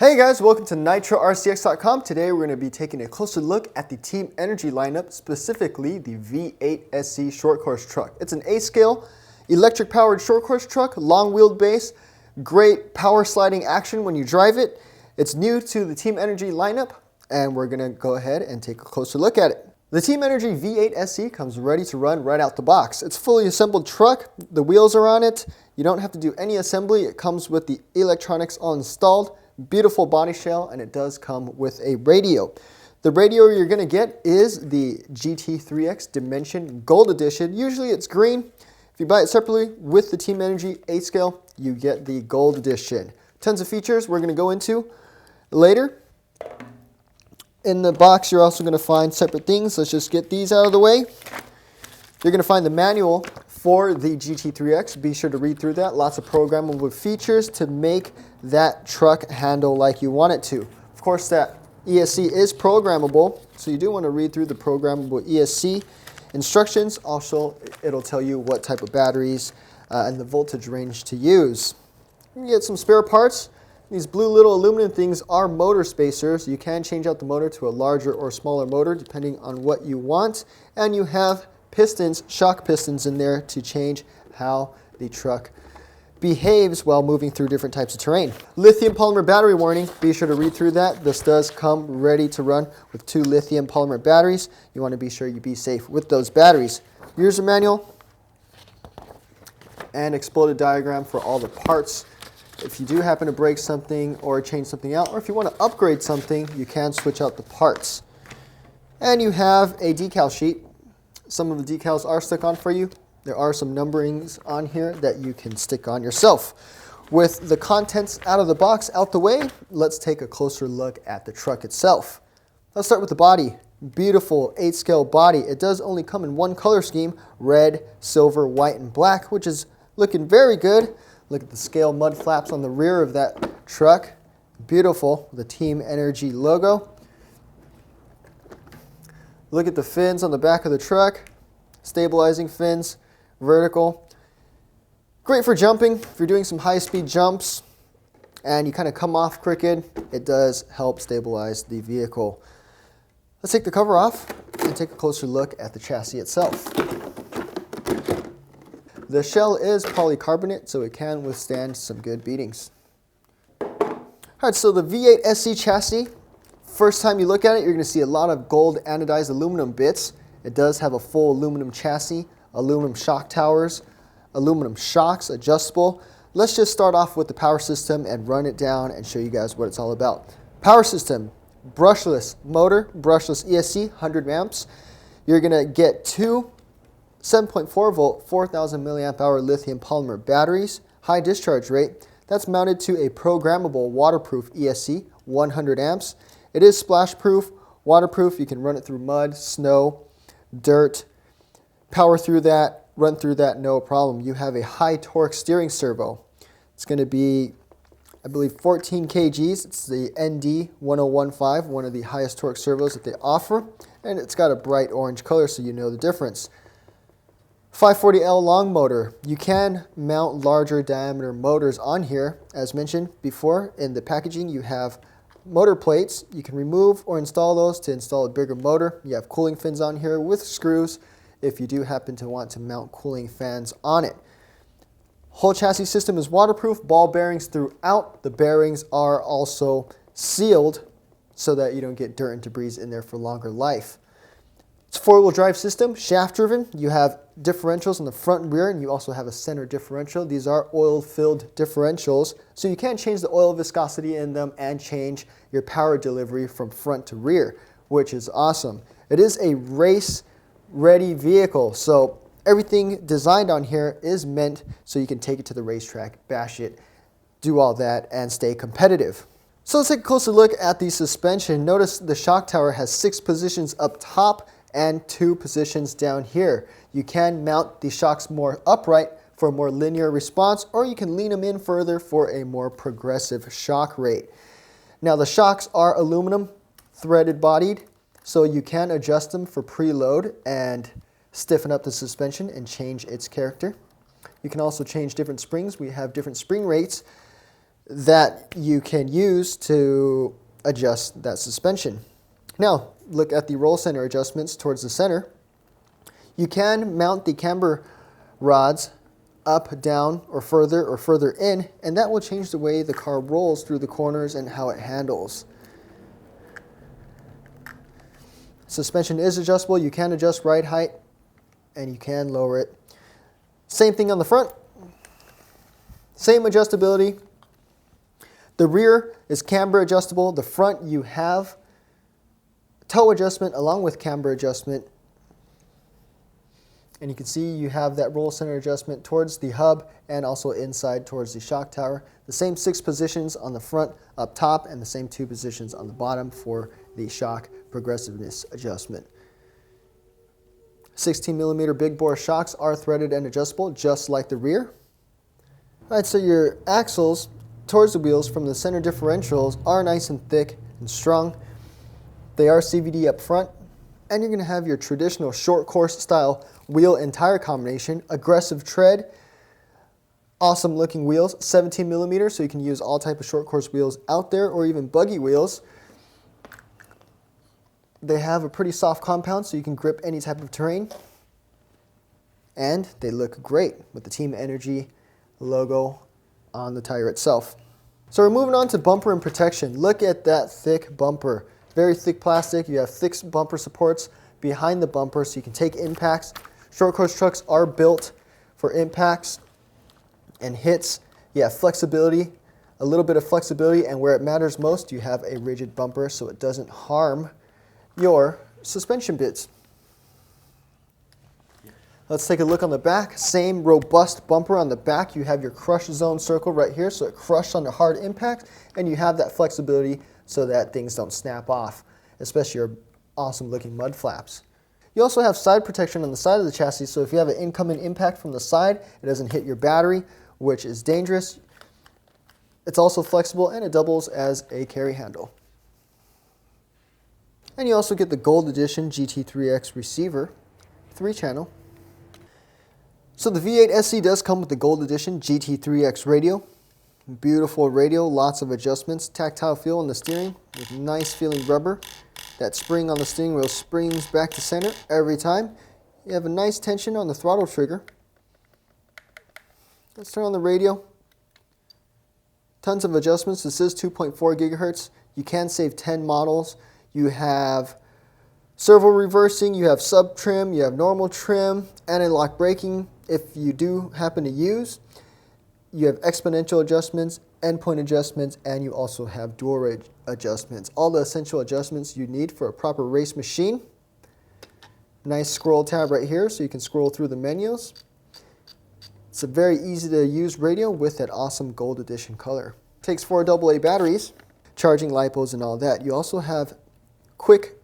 Hey guys, welcome to NitroRCX.com. Today we're going to be taking a closer look at the Team Energy lineup, specifically the V8SC short course truck. It's an A-scale, electric powered short course truck, long wheelbase, great power sliding action when you drive it. It's new to the Team Energy lineup, and we're going to go ahead and take a closer look at it. The Team Energy V8SC comes ready to run right out the box. It's a fully assembled truck, the wheels are on it, you don't have to do any assembly, it comes with the electronics all installed. Beautiful body shell, and it does come with a radio. The radio you're going to get is the GT3X Dimension Gold Edition. Usually it's green. If you buy it separately with the Team Energy A-scale, you get the Gold Edition. Tons of features we're going to go into later. In the box you're also going to find separate things. Let's just get these out of the way. You're going to find the manual for the GT3X. Be sure to read through that. Lots of programmable features to make that truck handle like you want it to. Of course, that ESC is programmable, so you do want to read through the programmable ESC instructions. Also, it'll tell you what type of batteries and the voltage range to use. You can get some spare parts. These blue little aluminum things are motor spacers. You can change out the motor to a larger or smaller motor depending on what you want. And you have pistons, shock pistons in there to change how the truck behaves while moving through different types of terrain. Lithium polymer battery warning, be sure to read through that. This does come ready to run with 2 lithium polymer batteries. You want to be sure you be safe with those batteries. User manual and exploded diagram for all the parts. If you do happen to break something or change something out, or if you want to upgrade something, you can switch out the parts. And you have a decal sheet. Some of the decals are stuck on for you. There are some numberings on here that you can stick on yourself. With the contents out of the box out the way, let's take a closer look at the truck itself. Let's start with the body. Beautiful 8-scale body. It does only come in one color scheme, red, silver, white, and black, which is looking very good. Look at the scale mud flaps on the rear of that truck. Beautiful, the Team Energy logo. Look at the fins on the back of the truck. Stabilizing fins, vertical. Great for jumping. If you're doing some high-speed jumps and you kind of come off crooked, it does help stabilize the vehicle. Let's take the cover off and take a closer look at the chassis itself. The shell is polycarbonate, so it can withstand some good beatings. All right, so the V8SC chassis, first time you look at it, you're going to see a lot of gold anodized aluminum bits. It does have a full aluminum chassis, aluminum shock towers, aluminum shocks, adjustable. Let's just start off with the power system and run it down and show you guys what it's all about. Power system, brushless motor, brushless ESC, 100 amps. You're going to get 2 7.4 volt, 4,000 milliamp hour lithium polymer batteries, high discharge rate. That's mounted to a programmable waterproof ESC, 100 amps. It is splash proof, waterproof. You can run it through mud, snow, dirt, power through that, run through that, no problem. You have a high torque steering servo. It's going to be, I believe, 14 kgs. It's the ND1015, one of the highest torque servos that they offer, and it's got a bright orange color so you know the difference. 540L long motor. You can mount larger diameter motors on here. As mentioned before, in the packaging you have motor plates. You can remove or install those to install a bigger motor. You have cooling fins on here with screws if you do happen to want to mount cooling fans on it. Whole chassis system is waterproof, ball bearings throughout. The bearings are also sealed so that you don't get dirt and debris in there for longer life. It's a 4-wheel drive system, shaft driven. You have differentials in the front and rear, and you also have a center differential. These are oil-filled differentials, so you can change the oil viscosity in them and change your power delivery from front to rear, which is awesome. It is a race-ready vehicle, so everything designed on here is meant so you can take it to the racetrack, bash it, do all that, and stay competitive. So let's take a closer look at the suspension. Notice the shock tower has 6 positions up top and 2 positions down here. You can mount the shocks more upright for a more linear response, or you can lean them in further for a more progressive shock rate. Now the shocks are aluminum, threaded bodied, so you can adjust them for preload and stiffen up the suspension and change its character. You can also change different springs. We have different spring rates. that you can use to adjust that suspension. Now, look at the roll center adjustments towards the center. You can mount the camber rods up, down, or further in, and that will change the way the car rolls through the corners and how it handles. Suspension is adjustable. You can adjust ride height and you can lower it. Same thing on the front. Same adjustability. The rear is camber adjustable. The front you have toe adjustment along with camber adjustment. And you can see you have that roll center adjustment towards the hub and also inside towards the shock tower. The same 6 positions on the front up top and the same 2 positions on the bottom for the shock progressiveness adjustment. 16mm big bore shocks are threaded and adjustable just like the rear. All right, so your axles towards the wheels from the center differentials are nice and thick and strong. They are CVD up front, and you're going to have your traditional short course style wheel and tire combination, aggressive tread, awesome looking wheels, 17mm, so you can use all type of short course wheels out there or even buggy wheels. They have a pretty soft compound so you can grip any type of terrain, and they look great with the Team Energy logo on the tire itself. So we're moving on to bumper and protection. Look at that thick bumper. Very thick plastic. You have thick bumper supports behind the bumper so you can take impacts. Short course trucks are built for impacts and hits. You have flexibility, a little bit of flexibility, and where it matters most, you have a rigid bumper so it doesn't harm your suspension bits. Let's take a look on the back. Same robust bumper on the back. You have your crush zone circle right here, so it crushes on the hard impact, and you have that flexibility so that things don't snap off, especially your awesome looking mud flaps. You also have side protection on the side of the chassis, so if you have an incoming impact from the side, it doesn't hit your battery, which is dangerous. It's also flexible and it doubles as a carry handle. And you also get the Gold Edition GT3X receiver, 3-channel. So the V8SC does come with the Gold Edition GT3X radio. Beautiful radio, lots of adjustments, tactile feel on the steering with nice feeling rubber. That spring on the steering wheel springs back to center every time. You have a nice tension on the throttle trigger. Let's turn on the radio. Tons of adjustments. This is 2.4 gigahertz. You can save 10 models. You have servo reversing, you have sub trim, you have normal trim, anti-lock braking if you do happen to use. You have exponential adjustments, endpoint adjustments, and you also have dual rate adjustments. All the essential adjustments you need for a proper race machine. Nice scroll tab right here so you can scroll through the menus. It's a very easy to use radio with that awesome Gold Edition color. Takes 4 AA batteries, charging LiPos and all that. You also have quick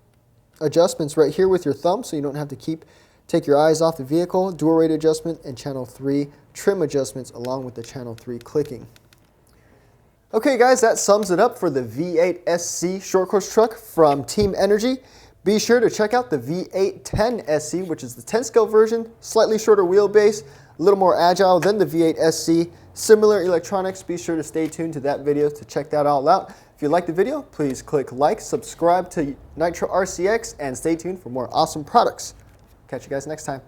adjustments right here with your thumb so you don't have to take your eyes off the vehicle, dual rate adjustment, and channel 3 trim adjustments along with the channel 3 clicking. Okay guys, that sums it up for the V8SC short course truck from Team Energy. Be sure to check out the V810SC, which is the 10 scale version, slightly shorter wheelbase, a little more agile than the V8SC, similar electronics. Be sure to stay tuned to that video to check that all out. If you liked the video, please click like, subscribe to Nitro RCX, and stay tuned for more awesome products. Catch you guys next time.